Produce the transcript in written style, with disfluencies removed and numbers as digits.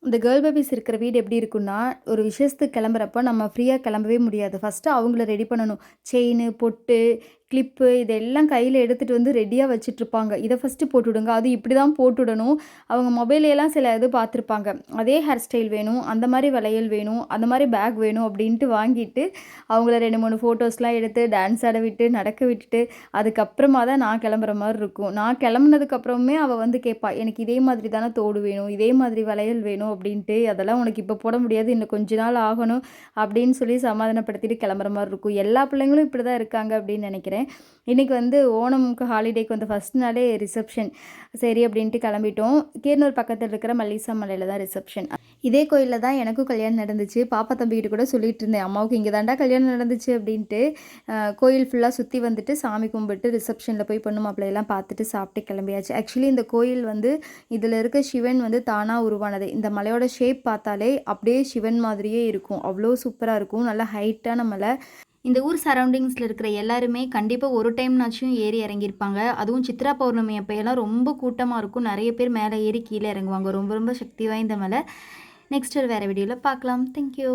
இந்த girl babies இருக்கிற வீடு எப்படி இருக்குன்னா, ஒரு விசேஷத்துக்கு கிளம்புறப்ப நம்ம ஃப்ரீயா கிளம்பவே முடியாது. ஃபர்ஸ்ட்டு அவங்கள ரெடி பண்ணணும். செயினு, பொட்டு, கிளிப்பு இதெல்லாம் கையில எடுத்துட்டு வந்து ரெடியா வச்சுட்ருப்பாங்க. இத ஃபர்ஸ்ட்டு போட்டுவிடுங்க. அது இப்படி தான் போட்டுவிடணும். அவங்க மொபைல்லலாம் சில இது பார்த்துருப்பாங்க. அதே ஹேர் ஸ்டைல் வேணும், அந்த மாரி வளையல் வேணும், அந்த மாரி பேக் வேணும் அப்படின்ட்டு வாங்கிட்டு, அவங்கள 2, 3 ஃபோட்டோஸ்லாம் எடுத்து டான்ஸ் ஆட விட்டு, நடக்க விட்டுட்டு, அதுக்கப்புறமா தான் நான் கிளம்புற மாரி இருக்கும். நான் கிளம்புனதுக்கப்புறமே அவ வந்து கேட்பா, "எனக்கு இதே மாதிரி தானே தோடு வேணும், இதே மாதிரி வளையல் வேணும்" அப்படின்ட்டு. "அதெல்லாம் உனக்கு இப்போ போட முடியாது. இன்னும் கொஞ்ச நாள் ஆகணும்" அப்படின்னு சொல்லி சமாதானப்படுத்திட்டு கிளம்புற மாரி இருக்கும். எல்லா பிள்ளைங்களும் இப்படி தான் இருக்காங்க அப்படின்னு நெனைக்கிறேன். இன்னைக்கு வந்து ஓணம்க்கு ஹாலிடேக்கு வந்து ஃபர்ஸ்ட் நாளே ரிசப்ஷன். சரி அப்படின்ட்டு கிளம்பிட்டோம். கீரனூர் பக்கத்துல இருக்கிற மல்லிசா மலையில தான் ரிசப்ஷன். இதே கோயில்ல தான் எனக்கும் கல்யாணம் நடந்துச்சு. பாப்பா தம்பிகிட்ட கூட சொல்லிட்டு இருந்தேன். அம்மாவுக்கு இங்க தான்டா கல்யாணம் நடந்துச்சு அப்படின்ட்டு. கோயில் ஃபுல்லா சுத்தி வந்துட்டு சாமி கும்பிட்டு ரிசப்ஷன்ல போய் பொண்ணு மாப்பிள்ளையெல்லாம் பார்த்துட்டு சாப்பிட்டு கிளம்பியாச்சு. ஆக்சுவலி இந்த கோயில் வந்து இதில இருக்க சிவன் வந்து தானா உருவானது. இந்த மலையோட ஷேப் பார்த்தாலே அப்படியே சிவன் மாதிரியே இருக்கும். அவ்வளோ சூப்பரா இருக்கும். நல்லா ஹைட்டான மலை. இந்த ஊர் சரௌண்டிங்ஸில் இருக்கிற எல்லாருமே கண்டிப்பாக ஒரு டைம்னாச்சும் ஏறி இறங்கியிருப்பாங்க. அதுவும் சித்ரா பௌர்ணமி அப்போயெல்லாம் ரொம்ப கூட்டமாக இருக்கும். நிறைய பேர் மேலே ஏறி கீழே இறங்குவாங்க. ரொம்ப ரொம்ப சக்தி வாய்ந்த மலை. நெக்ஸ்ட் வேறு வீடியோவில் பார்க்கலாம். தேங்க்யூ.